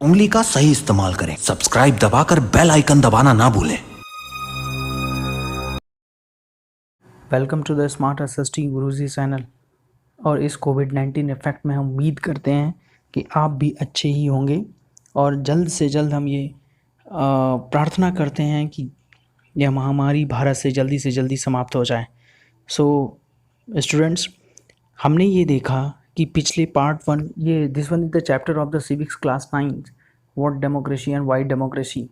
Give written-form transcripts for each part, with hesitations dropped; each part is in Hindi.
उंगली का सही इस्तेमाल करें। सब्सक्राइब दबाकर बेल आइकन दबाना ना भूलें। Welcome to the smart SST Guruji चैनल। और इस कोविड-19 इफ़ेक्ट में हम उम्मीद करते हैं कि आप भी अच्छे ही होंगे और जल्द से जल्द हम ये प्रार्थना करते हैं कि यह महामारी भारत से जल्दी समाप्त हो जाए। सो स्टूडेंट्स, हमने ये देखा कि पिछले पार्ट 1 ये this one is the chapter of the civics class 9 what democracy and why democracy.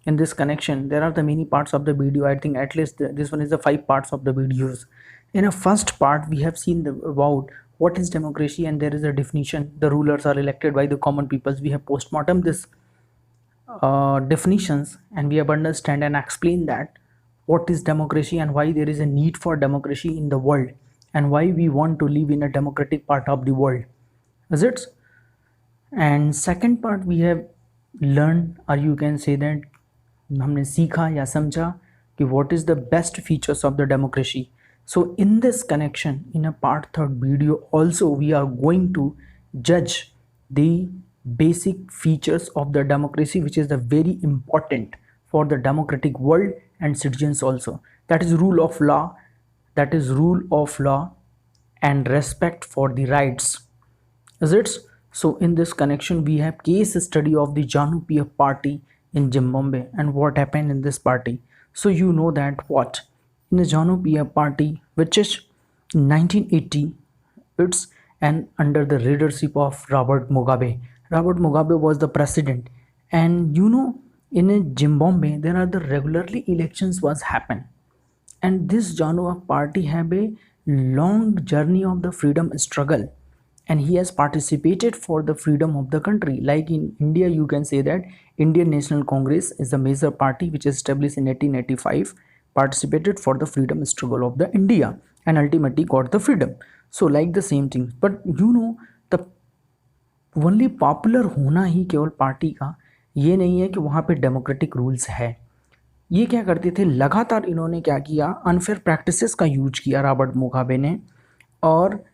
In this connection, there are the many parts of the video. I think at least this one is the 5 parts of the videos. In a first part, we have seen about what is democracy, and there is a definition. The rulers are elected by the common peoples. We have postmortem this definitions, and we have understand and explain that what is democracy and why there is a need for democracy in the world, and why we want to live in a democratic part of the world. Is it? And second part we have learned, or you can say that हमने सीखा या समझा कि what is the best features of the democracy. So in this connection, in a part 3rd video also we are going to judge the basic features of the democracy, which is the very important for the democratic world and citizens also. That is rule of law and respect for the rights. Is it? So in this connection we have case study of the ZANU-PF party in Zimbabwe and what happened in this party. So you know that what in the ZANU-PF party, which is 1980, it's and under the leadership of Robert Mugabe. Robert Mugabe was the president, and you know in Zimbabwe there are the regularly elections was happen, and this ZANU-PF party have a long journey of the freedom struggle, and he has participated for the freedom of the country. Like in India, you can say that Indian National Congress is a major party which is established in 1885, participated for the freedom struggle of the India and ultimately got the freedom. So like the same thing, but you know the only popular होना ही केवल पार्टी का ये नहीं है कि वहाँ पे डेमोक्रेटिक रूल्स है. ये क्या करते थे, लगातार इन्होंने क्या किया, अनफेयर प्रैक्टिसेस का यूज किया रॉबर्ट मुगाबे ने, और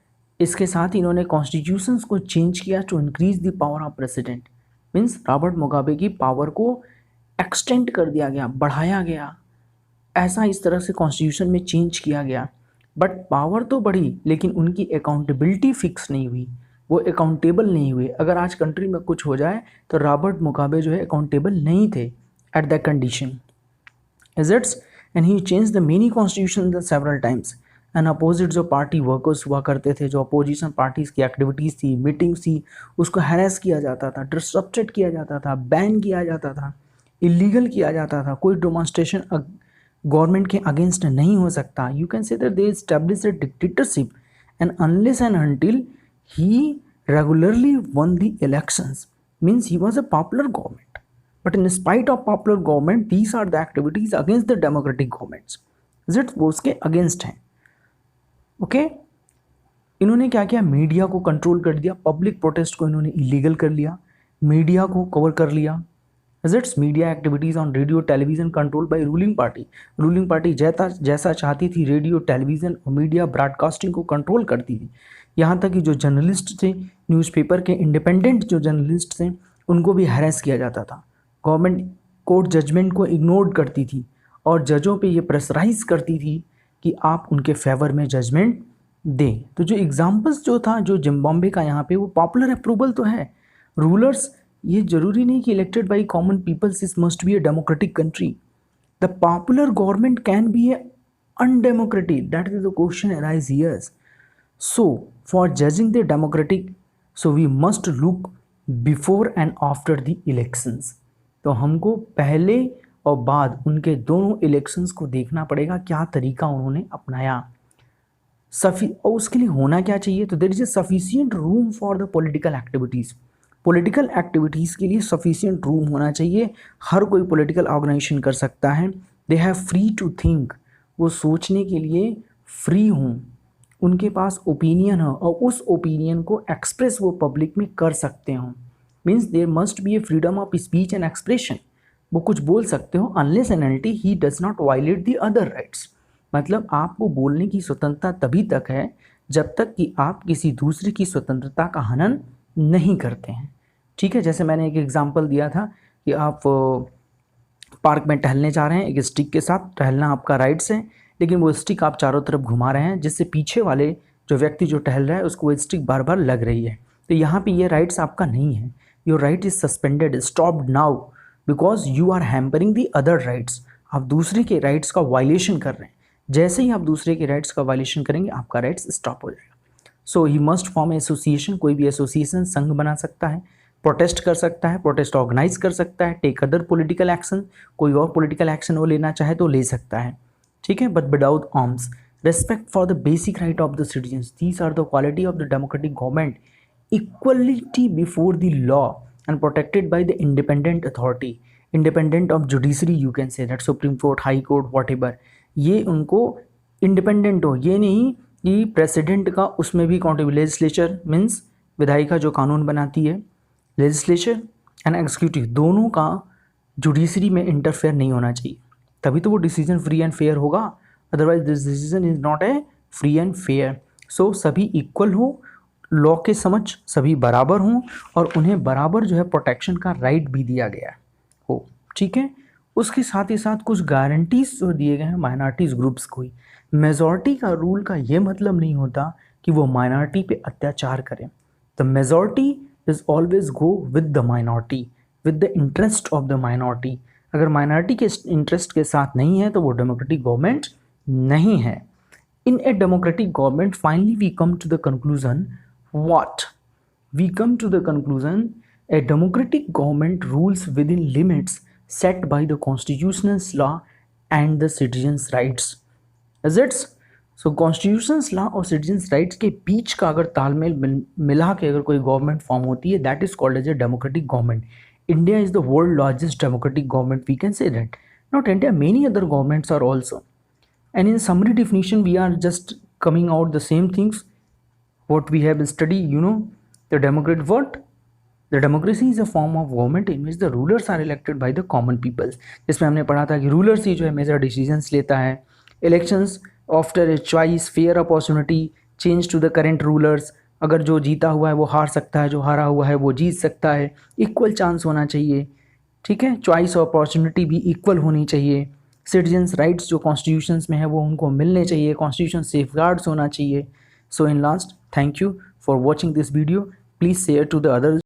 इसके साथ इन्होंने कॉन्स्टिट्यूशंस को चेंज किया to increase the power of president. Means Robert Mugabe की पावर को एक्सटेंड कर दिया गया, बढ़ाया गया, ऐसा इस तरह से कॉन्स्टिट्यूशन में चेंज किया गया. बट पावर तो बढ़ी लेकिन उनकी अकाउंटेबिलिटी फिक्स नहीं हुई, वो अकाउंटेबल नहीं हुए. अगर आज कंट्री में कुछ हो जाए तो रॉबर्ट मुगाबे जो है अकाउंटेबल नहीं थे at the condition. Is it's and he change the many constitution several times. And opposite जो पार्टी वर्कर्स हुआ करते थे, जो अपोजिशन पार्टीज़ की एक्टिविटीज़ थी, मीटिंग्स थी, उसको हैरेस किया जाता था, डिसरप्टेड किया जाता था, बैन किया जाता था, इलीगल किया जाता था. कोई डेमोन्स्ट्रेशन गवर्नमेंट के अगेंस्ट नहीं हो सकता. You can say that they establish a dictatorship and unless and until he regularly won the elections. Means he was a popular government, but in spite of popular government these are the activities against the democratic governments. Is it? वो उसके अगेंस्ट हैं. ओके इन्होंने क्या किया, मीडिया को कंट्रोल कर दिया, पब्लिक प्रोटेस्ट को इन्होंने इलीगल कर लिया, मीडिया को कवर कर लिया. It's media activities on radio television control by ruling party. Ruling party जैसा चाहती थी रेडियो टेलीविज़न और मीडिया ब्रॉडकास्टिंग को कंट्रोल करती थी. यहाँ तक कि जो जर्नलिस्ट थे, न्यूज़पेपर के इंडिपेंडेंट जो जर्नलिस्ट थे, उनको भी हैरेस किया जाता था. गवर्नमेंट कोर्ट जजमेंट को इग्नोर करती थी और जजों पे ये प्रेशराइज करती थी कि आप उनके फेवर में जजमेंट दें. तो जो एग्जाम्पल्स जो था जो जिम्बाब्वे का यहाँ पे, वो पॉपुलर अप्रूवल तो है. रूलर्स ये जरूरी नहीं कि elected by common peoples is must be a democratic country. The popular government can be a undemocratic. That is the question arise here's. So for judging the democratic, so we must look before and after the elections. तो हमको पहले और बाद उनके दोनों इलेक्शंस को देखना पड़ेगा, क्या तरीका उन्होंने अपनाया. और उसके लिए होना क्या चाहिए, तो there is a sufficient room for the political activities. Political activities के लिए सफिशिएंट रूम होना चाहिए. हर कोई पॉलिटिकल ऑर्गेनाइजेशन कर सकता है. They have free to think. वो सोचने के लिए फ्री हों, उनके पास ओपिनियन हो और उस ओपिनियन को एक्सप्रेस वो पब्लिक में कर सकते हों. Means there must be a freedom of speech and expression. वो कुछ बोल सकते हो unless and until he does not violate the other rights. मतलब आपको बोलने की स्वतंत्रता तभी तक है जब तक कि आप किसी दूसरे की स्वतंत्रता का हनन नहीं करते हैं. ठीक है, जैसे मैंने एक एग्जांपल दिया था कि आप पार्क में टहलने जा रहे हैं, एक स्टिक के साथ टहलना आपका राइट्स है, लेकिन वो स्टिक आप चारों तरफ घुमा रहे हैं, जिससे पीछे वाले जो व्यक्ति जो टहल रहा है उसको वो स्टिक बार बार लग रही है। तो यहाँ पे ये राइट्स आपका नहीं है। Your right is suspended, stopped now, because you are hampering the other rights. आप दूसरे के राइट्स का वायलेशन कर रहे हैं। जैसे ही आप दूसरे के राइट्स का वायलेशन करेंगे आपका राइट्स स्टॉप हो जाएगा। सो ही मस्ट फॉर्म एसोसिएशन, कोई भी एसोसिएशन संघ बना सकता है, प्रोटेस्ट कर सकता है, प्रोटेस्ट ऑर्गेनाइज कर सकता है, टेक अदर पॉलिटिकल एक्शन, कोई और पॉलिटिकल एक्शन वो लेना चाहे तो ले सकता है, ठीक है, but without arms. Respect for the basic right of the citizens, these are the quality of the democratic government, equality before the law and protected by the independent authority, independent of judiciary, you can say that, supreme court, high court, what ever, ये उनको इंडिपेंडेंट हो। ये नहीं कि प्रेसिडेंट का उसमें भी काउंटेबल, लेजिस्लेचर मीन्स विधायिका जो कानून बनाती है, लेजिस्लेचर एंड एग्जीक्यूटिव दोनों का जुडिशरी में इंटरफेयर नहीं होना चाहिए, तभी तो वो डिसीजन फ्री एंड फेयर होगा, otherwise this decision is not a free and fair. So सभी इक्वल हो, लॉ के समझ सभी बराबर हों, और उन्हें बराबर जो है प्रोटेक्शन का राइट भी दिया गया हो, ठीक है। उसके साथ ही साथ कुछ गारंटीज जो दिए गए हैं माइनॉरिटीज़ ग्रुप्स को ही। मेजॉरिटी का रूल का ये मतलब नहीं होता कि वो माइनॉरिटी पे अत्याचार करें। The majority is always go with the minority, with the interest of the minority. अगर माइनॉरिटी के इंटरेस्ट के साथ नहीं है तो वो डेमोक्रेटिक गवर्नमेंट नहीं है। In a democratic government, finally we come to the conclusion what? We come to the conclusion a democratic government rules within limits set by the constitutional law and the citizens' rights. Is it? So constitutional law और citizens' rights के बीच का अगर तालमेल मिला के अगर कोई गवर्नमेंट फॉर्म होती है, that is called as a democratic government. India is the world largest democratic government, we can say that. Not India, many other governments are also. And in summary definition, we are just coming out the same things what we have studied, the democracy is a form of government in which the rulers are elected by the common people, जिसमें हमने पढ़ा था कि रूलर्स ही जो है मेजर डिसीजंस लेता है। Elections after a choice, fair opportunity, change to the current rulers, अगर जो जीता हुआ है वो हार सकता है, जो हारा हुआ है वो जीत सकता है, इक्वल चांस होना चाहिए, ठीक है, चॉइस और अपॉर्चुनिटी भी इक्वल होनी चाहिए। सिटीजन्स राइट्स जो कॉन्स्टिट्यूशंस में है वो उनको मिलने चाहिए, कॉन्स्टिट्यूशन सेफगार्ड्स होना चाहिए। So in last, thank you for watching this video, please share to the others.